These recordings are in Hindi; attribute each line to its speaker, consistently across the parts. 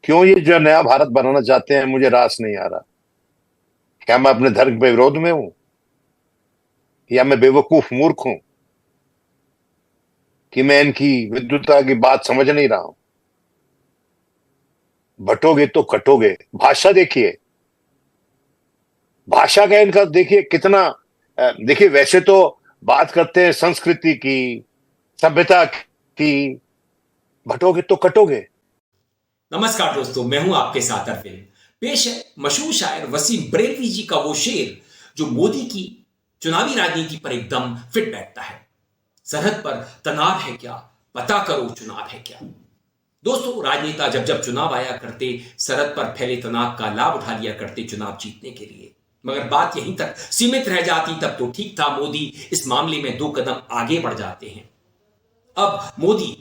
Speaker 1: क्यों ये जो नया भारत बनाना चाहते हैं, मुझे रास नहीं आ रहा। क्या मैं अपने धर्म के विरोध में हूं, या मैं बेवकूफ मूर्ख हूं कि मैं इनकी विद्वता की बात समझ नहीं रहा हूं। बटोगे तो कटोगे। भाषा देखिए, भाषा का इनका देखिए कितना। देखिए, वैसे तो बात करते हैं संस्कृति की, सभ्यता की। बटोगे तो कटोगे।
Speaker 2: नमस्कार दोस्तों, मैं हूं आपके साथ अरविंद। पेश है मशहूर शायर वसीम बरेलवी जी का वो शेर जो मोदी की चुनावी राजनीति पर एकदम फिट बैठता है। सरहद पर तनाव है क्या, पता करो चुनाव है क्या। दोस्तों, राजनेता जब जब चुनाव आया करते, सरहद पर फैले तनाव का लाभ उठा लिया करते चुनाव जीतने के लिए। मगर बात यहीं तक सीमित रह जाती तब तो ठीक था, मोदी इस मामले में 2 कदम आगे बढ़ जाते हैं। अब मोदी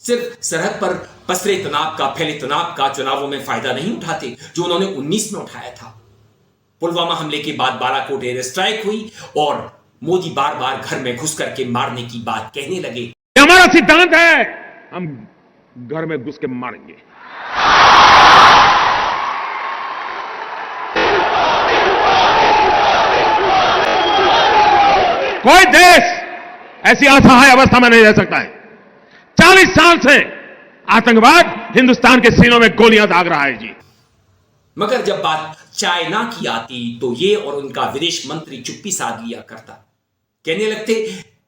Speaker 2: सिर्फ सरहद पर पसरे तनाव का, फैले तनाव का चुनावों में फायदा नहीं उठाते जो उन्होंने 19 में उठाया था। पुलवामा हमले के बाद बालाकोट एयर स्ट्राइक हुई और मोदी बार बार घर में घुस करके मारने की बात कहने लगे।
Speaker 3: हमारा सिद्धांत है, हम घर में घुस के मारेंगे। कोई देश ऐसी असहाय अवस्था में नहीं रह सकता है। 40 साल से आतंकवाद हिंदुस्तान के सीनों में गोलियां दाग रहा है जी।
Speaker 2: मगर जब बात चाइना की आती तो ये और उनका विदेश मंत्री चुप्पी साध लिया करता। कहने लगते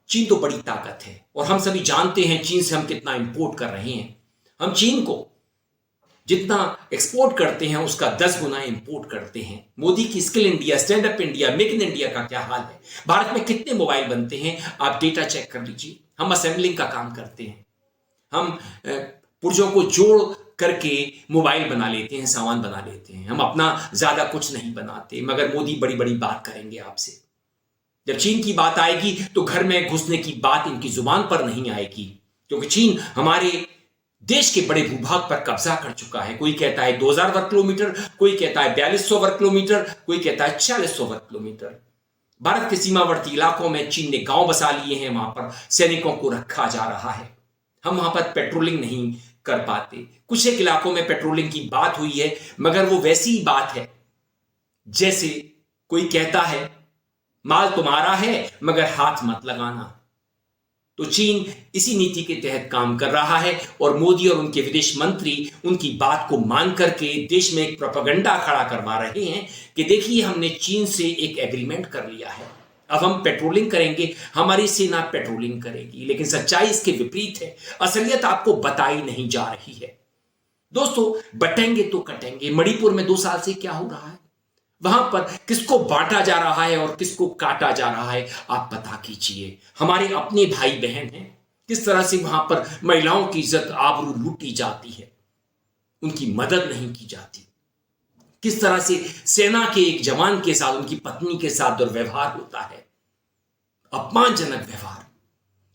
Speaker 2: चीन तो बड़ी ताकत है और हम सभी जानते हैं चीन से हम कितना इंपोर्ट कर रहे हैं। हम चीन को जितना एक्सपोर्ट करते हैं उसका 10 गुना इंपोर्ट करते हैं। मोदी की skill India, stand up India, make in India का क्या हाल है। भारत में कितने मोबाइल बनते हैं, आप डेटा चेक कर लीजिए। हम असेंबलिंग का काम करते हैं, हम पुर्जों को जोड़ करके मोबाइल बना लेते हैं, सामान बना लेते हैं। हम अपना ज्यादा कुछ नहीं बनाते। मगर मोदी बड़ी बड़ी बात करेंगे आपसे। जब चीन की बात आएगी तो घर में घुसने की बात इनकी जुबान पर नहीं आएगी, क्योंकि चीन हमारे देश के बड़े भूभाग पर कब्जा कर चुका है। कोई कहता है 2000 वर्ग किलोमीटर, कोई कहता है 4200 वर्ग किलोमीटर, कोई कहता है 4600 वर्ग किलोमीटर। भारत के सीमावर्ती इलाकों में चीन ने गांव बसा लिए हैं, वहां पर सैनिकों को रखा जा रहा है। हम वहां पर पेट्रोलिंग नहीं कर पाते। कुछ एक इलाकों में पेट्रोलिंग की बात हुई है, मगर वो वैसी ही बात है जैसे कोई कहता है माल तुम्हारा है मगर हाथ मत लगाना। तो चीन इसी नीति के तहत काम कर रहा है और मोदी और उनके विदेश मंत्री उनकी बात को मान करके देश में एक प्रोपेगेंडा खड़ा करवा रहे हैं कि देखिए हमने चीन से एक एग्रीमेंट कर लिया है, अब हम पेट्रोलिंग करेंगे, हमारी सेना पेट्रोलिंग करेगी। लेकिन सच्चाई इसके विपरीत है। असलियत आपको बताई नहीं जा रही है। दोस्तों, बटेंगे तो कटेंगे। मणिपुर में 2 साल से क्या हो रहा है, वहां पर किसको बांटा जा रहा है और किसको काटा जा रहा है, आप पता कीजिए। हमारे अपने भाई बहन हैं, किस तरह से वहां पर महिलाओं की इज्जत आबरू लूटी जाती है, उनकी मदद नहीं की जाती। किस तरह से सेना के एक जवान के साथ उनकी पत्नी के साथ दुर्व्यवहार होता है, अपमानजनक व्यवहार।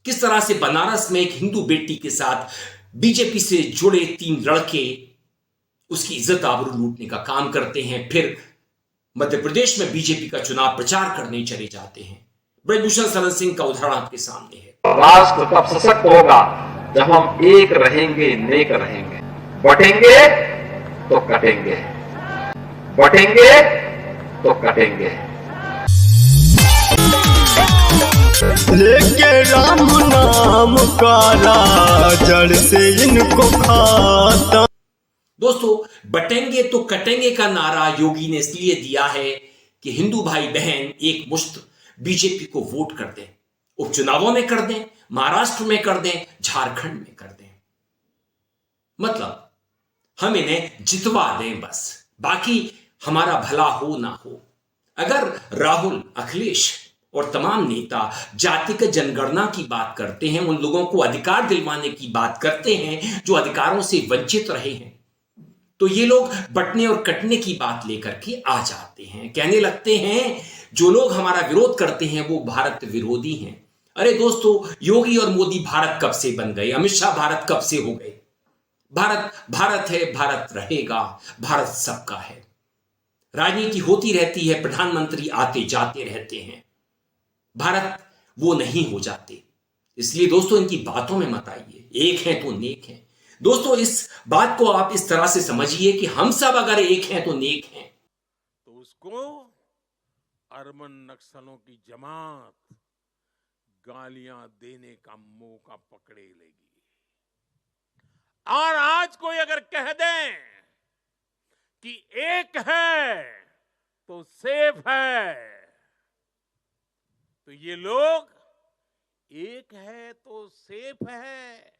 Speaker 2: किस तरह से बनारस में एक हिंदू बेटी के साथ बीजेपी से जुड़े 3 लड़के उसकी इज्जत आबरू लूटने का काम करते हैं, फिर मध्य प्रदेश में बीजेपी का चुनाव प्रचार करने चले जाते हैं। ब्रजभूषण शरण सिंह का उदाहरण आपके सामने है।
Speaker 4: राष्ट्र तब सशक्त होगा जब हम एक रहेंगे, नेक रहेंगे। बटेंगे तो कटेंगे, बटेंगे तो कटेंगे।
Speaker 5: लेके राम नाम का जड़ से इनको खाता।
Speaker 2: दोस्तों, बटेंगे तो कटेंगे का नारा योगी ने इसलिए दिया है कि हिंदू भाई बहन एक मुश्त बीजेपी को वोट कर दें, उपचुनावों में कर दें, महाराष्ट्र में कर दें, झारखंड में कर दें। मतलब हम इन्हें जितवा दें बस, बाकी हमारा भला हो ना हो। अगर राहुल, अखिलेश और तमाम नेता जातिगत जनगणना की बात करते हैं, उन लोगों को अधिकार दिलवाने की बात करते हैं जो अधिकारों से वंचित रहे हैं, तो ये लोग बटने और कटने की बात लेकर के आ जाते हैं। कहने लगते हैं जो लोग हमारा विरोध करते हैं वो भारत विरोधी हैं। अरे दोस्तों, योगी और मोदी भारत कब से बन गए, अमित शाह भारत कब से हो गए। भारत भारत है, भारत रहेगा, भारत सबका है। राजनीति होती रहती है, प्रधानमंत्री आते जाते रहते हैं, भारत वो नहीं हो जाते। इसलिए दोस्तों, इनकी बातों में मत आइए। एक है तो नेक है, दोस्तों, इस बात को आप इस तरह से समझिए कि हम सब अगर एक हैं तो नेक हैं।
Speaker 3: तो उसको अरबन नक्सलों की जमात गालियां देने का मौका पकड़े लेगी। और आज कोई अगर कह दें कि एक है तो सेफ है, तो ये लोग एक है तो सेफ है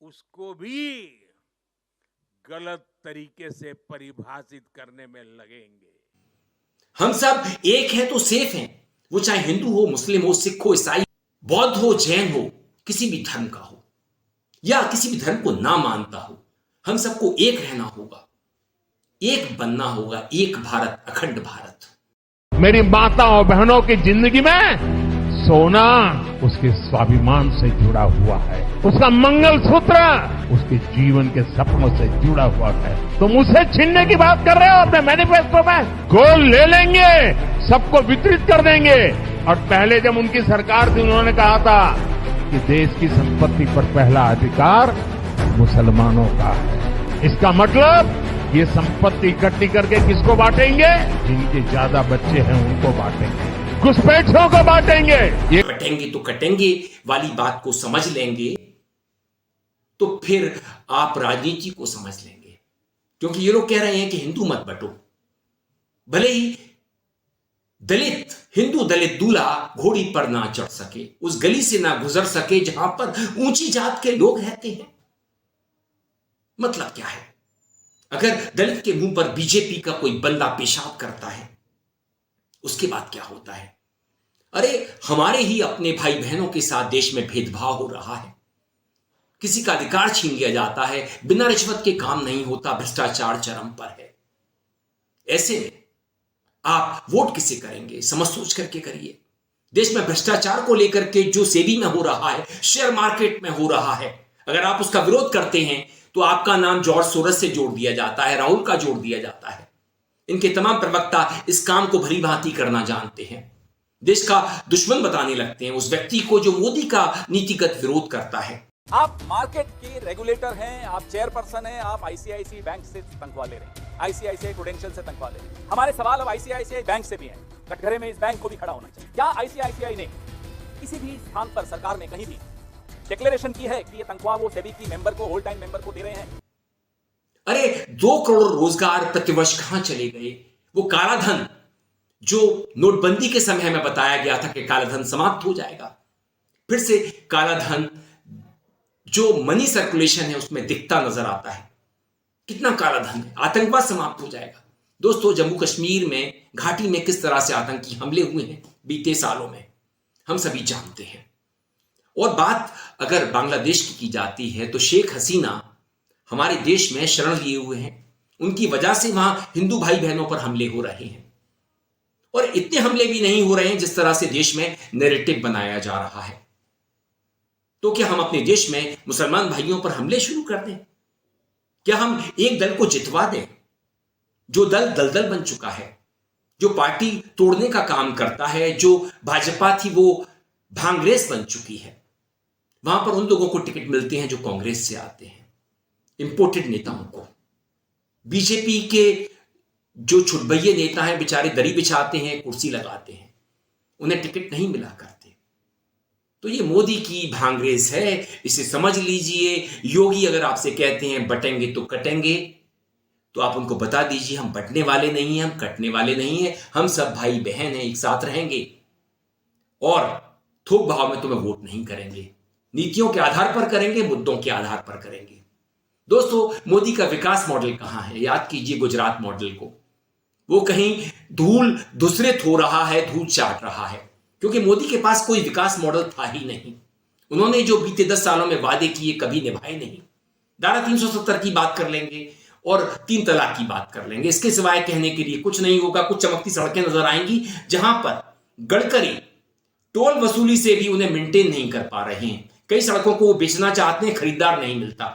Speaker 3: उसको भी गलत तरीके से परिभाषित करने में लगेंगे।
Speaker 2: हम सब एक हैं तो सेफ हैं, वो चाहे हिंदू हो, मुस्लिम हो, सिख हो, ईसाई, बौद्ध हो, जैन हो, किसी भी धर्म का हो या किसी भी धर्म को ना मानता हो, हम सबको एक रहना होगा, एक बनना होगा, एक भारत, अखंड भारत।
Speaker 3: मेरी माताओं बहनों की जिंदगी में सोना उसके स्वाभिमान से जुड़ा हुआ है, उसका मंगलसूत्र उसके जीवन के सपनों से जुड़ा हुआ है। तुम उसे छीनने की बात कर रहे हो अपने मैनिफेस्टो में? गोल्ड ले लेंगे, सबको वितरित कर देंगे। और पहले जब उनकी सरकार थी उन्होंने कहा था कि देश की संपत्ति पर पहला अधिकार मुसलमानों का है। इसका मतलब ये संपत्ति इकट्ठी करके किसको बांटेंगे? जिनके ज्यादा बच्चे हैं उनको बांटेंगे, घुसपैठियों को बांटेंगे। ये
Speaker 2: कटेंगे तो कटेंगे वाली बात को समझ लेंगे तो फिर आप राजनीति को समझ लेंगे। क्योंकि ये लोग कह रहे हैं कि हिंदू मत बटो, भले ही दलित, हिंदू दलित दूल्हा घोड़ी पर ना चढ़ सके, उस गली से ना गुजर सके जहां पर ऊंची जात के लोग रहते हैं। मतलब क्या है? अगर दलित के मुंह पर बीजेपी का कोई बंदा पेशाब करता है, उसके बाद क्या होता है? अरे हमारे ही अपने भाई बहनों के साथ देश में भेदभाव हो रहा है, किसी का अधिकार छीन लिया जाता है, बिना रिश्वत के काम नहीं होता, भ्रष्टाचार चरम पर है। ऐसे में आप वोट किसे करेंगे? समझ सोच करके करिए। देश में भ्रष्टाचार को लेकर के जो सेबी में हो रहा है, शेयर मार्केट में हो रहा है, अगर आप उसका विरोध करते हैं तो आपका नाम जॉर्ज सोरस से जोड़ दिया जाता है, राहुल का जोड़ दिया जाता है। इनके तमाम प्रवक्ता इस काम को भली भांति करना जानते हैं, देश का दुश्मन बताने लगते हैं उस व्यक्ति को जो मोदी का नीतिगत विरोध करता है।
Speaker 6: आप मार्केट के रेगुलेटर हैं, आप चेयरपर्सन हैं, आप आईसीआईसीआई बैंक से तनख्वाह ले रहे हैं, आईसीआईसीआई प्रूडेंशियल से तनख्वाह ले रहे हैं। हमारे सवाल अब आईसीआईसीआई बैंक से भी हैं, कटघरे में इस बैंक को भी खड़ा होना चाहिए। क्या आईसीआईसीआई ने किसी भी स्थान पर सरकार में कहीं भी डिक्लेरेशन की है कि ये तनख्वाह वो सेबी की मेंबर को, होल टाइम मेंबर को दे रहे हैं?
Speaker 2: अरे 2 करोड़ रोजगार प्रतिवर्ष कहां चले गए? वो काला धन जो नोटबंदी के समय में बताया गया था कि काला धन समाप्त हो जाएगा, फिर से काला धन जो मनी सर्कुलेशन है उसमें दिखता नजर आता है। कितना काला धन है? आतंकवाद समाप्त हो जाएगा। दोस्तों, जम्मू कश्मीर में घाटी में किस तरह से आतंकी हमले हुए हैं बीते सालों में, हम सभी जानते हैं। और बात अगर बांग्लादेश की जाती है तो शेख हसीना हमारे देश में शरण लिए हुए हैं, उनकी वजह से वहां हिंदू भाई बहनों पर हमले हो रहे हैं। और इतने हमले भी नहीं हो रहे हैं जिस तरह से देश में नैरेटिव बनाया जा रहा है। तो क्या हम अपने देश में मुसलमान भाइयों पर हमले शुरू कर दें? क्या हम एक दल को जितवा दें जो दल दलदल बन चुका है, जो पार्टी तोड़ने का काम करता है, जो भाजपा थी वो भांग्रेस बन चुकी है। वहां पर उन लोगों को टिकट मिलते हैं जो कांग्रेस से आते हैं, इंपोर्टेड नेताओं को। बीजेपी के जो छुटभैये नेता हैं बेचारे दरी बिछाते हैं, कुर्सी लगाते हैं, उन्हें टिकट नहीं मिला करते। तो ये मोदी की भांग्रेस है, इसे समझ लीजिए। योगी अगर आपसे कहते हैं बटेंगे तो कटेंगे, तो आप उनको बता दीजिए हम बटने वाले नहीं हैं, हम कटने वाले नहीं हैं, हम सब भाई बहन हैं, एक साथ रहेंगे और थोक भाव में तुम्हें वोट नहीं करेंगे, नीतियों के आधार पर करेंगे, मुद्दों के आधार पर करेंगे। दोस्तों, मोदी का विकास मॉडल कहां है? याद कीजिए गुजरात मॉडल को। वो कहीं धूल धुसरित हो रहा है, धूल चाट रहा है, क्योंकि मोदी के पास कोई विकास मॉडल था ही नहीं। उन्होंने जो बीते 10 सालों में वादे किए कभी निभाए नहीं। धारा 370 की बात कर लेंगे और 3 तलाक की बात कर लेंगे, इसके सिवाय कहने के लिए कुछ नहीं होगा। कुछ चमकती सड़कें नजर आएंगी जहां पर गडकरी टोल वसूली से भी उन्हें मेंटेन नहीं कर पा रहे हैं। कई सड़कों को वो बेचना चाहते हैं, खरीदार नहीं मिलता।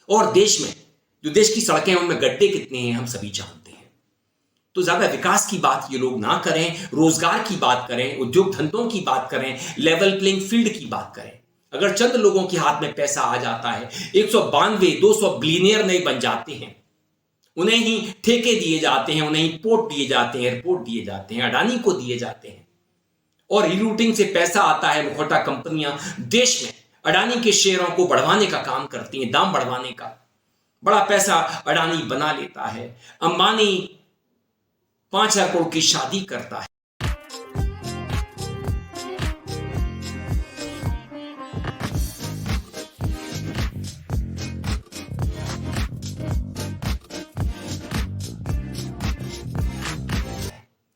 Speaker 2: और देश में जो देश की सड़कें हैं उनमें गड्ढे कितने हैं हम सभी जानते हैं। तो ज्यादा विकास की बात ये लोग ना करें, रोजगार की बात करें, उद्योग धंधों की बात करें, लेवल प्लेइंग फील्ड की बात करें। अगर चंद लोगों के हाथ में पैसा आ जाता है, 192-200 बिलियनियर नहीं बन जाते हैं, उन्हें ही ठेके दिए जाते हैं, उन्हें ही पोर्ट दिए जाते हैं, एयरपोर्ट दिए जाते हैं, अडानी को दिए जाते हैं, और रीरूटिंग से पैसा आता है। मुखौटा कंपनियां देश में अडानी के शेयरों को बढ़वाने का काम करती हैं, दाम बढ़वाने का। बड़ा पैसा अडानी बना लेता है। अंबानी 5,000 करोड़ की शादी करता है।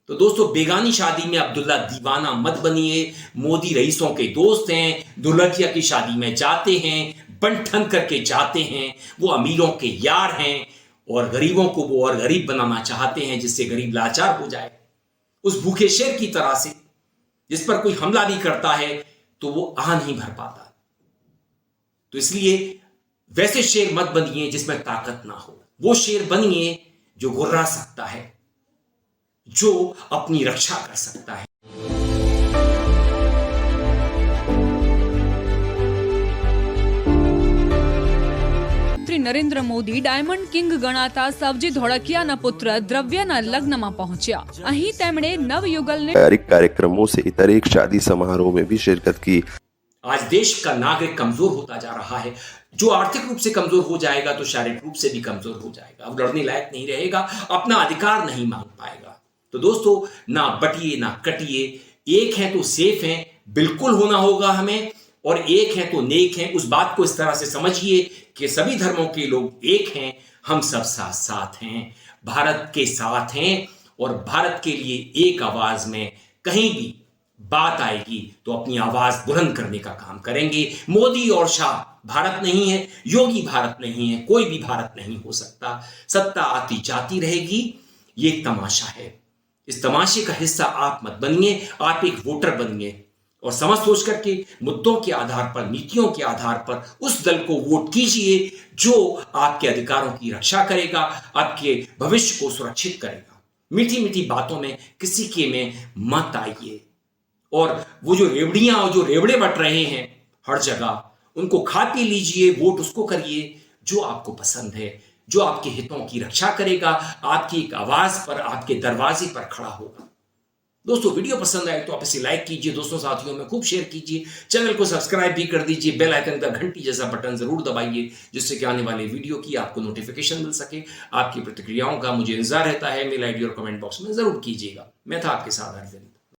Speaker 2: तो दोस्तों, बेगानी शादी में अब्दुल्ला दीवाना मत बनिए। मोदी रईसों के दोस्त हैं, दुल्हनिया की शादी में जाते हैं, बन ठन करके जाते हैं। वो अमीरों के यार हैं और गरीबों को वो और गरीब बनाना चाहते हैं, जिससे गरीब लाचार हो जाए। उस भूखे शेर की तरह से जिस पर कोई हमला भी करता है तो वो आ नहीं भर पाता। तो इसलिए वैसे शेर मत बनिए जिसमें ताकत ना हो। वो शेर बनिए जो गुर्रा सकता है, जो अपनी रक्षा कर सकता है।
Speaker 7: નરેન્દ્ર મોદી ડાયમંડ કિંગ ગણાતા સવજી ધોળકિયાના પુત્ર દ્રવ્યના લગ્નમાં પહોંચ્યા। અહીં તેમણે નવયુગલને
Speaker 8: कार्यक्रमों से इतर एक शादी समारोह में भी शिरकत की।
Speaker 2: आज देश का नागरिक कमजोर होता जा रहा है। जो आर्थिक रूप से कमजोर हो जाएगा तो शारीरिक रूप से भी कमजोर हो जाएगा। अब लड़ने लायक नहीं रहेगा, अपना अधिकार नहीं मांग पाएगा। तो दोस्तों, ना बटिए ना कटिए। एक है तो सेफ है, बिल्कुल होना होगा हमें, और एक है तो नेक है। उस बात को इस तरह से समझिए कि सभी धर्मों के लोग एक हैं, हम सब साथ साथ हैं, भारत के साथ हैं, और भारत के लिए एक आवाज में कहीं भी बात आएगी तो अपनी आवाज बुलंद करने का काम करेंगे। मोदी और शाह भारत नहीं है, योगी भारत नहीं है, कोई भी भारत नहीं हो सकता। सत्ता आती जाती रहेगी, ये एक तमाशा है। इस तमाशे का हिस्सा आप मत बनिए, आप एक वोटर बनिए और समझ सोच करके मुद्दों के आधार पर, नीतियों के आधार पर उस दल को वोट कीजिए जो आपके अधिकारों की रक्षा करेगा, आपके भविष्य को सुरक्षित करेगा। मीठी मीठी बातों में किसी के में मत आइए, और वो जो रेवड़ियां और जो रेवड़े बट रहे हैं हर जगह, उनको खा पी लीजिए। वोट उसको करिए जो आपको पसंद है, जो आपके हितों की रक्षा करेगा, आपकी एक आवाज पर, आपके दरवाजे पर खड़ा होगा। दोस्तों, वीडियो पसंद आए तो आप इसे लाइक कीजिए, दोस्तों साथियों में खूब शेयर कीजिए, चैनल को सब्सक्राइब भी कर दीजिए, बेल आइकन का घंटी जैसा बटन जरूर दबाइए, जिससे कि आने वाले वीडियो की आपको नोटिफिकेशन मिल सके। आपकी प्रतिक्रियाओं का मुझे इंतजार रहता है। मेल आईडी और कमेंट बॉक्स में जरूर कीजिएगा। मैं था आपके साथ अरविंद।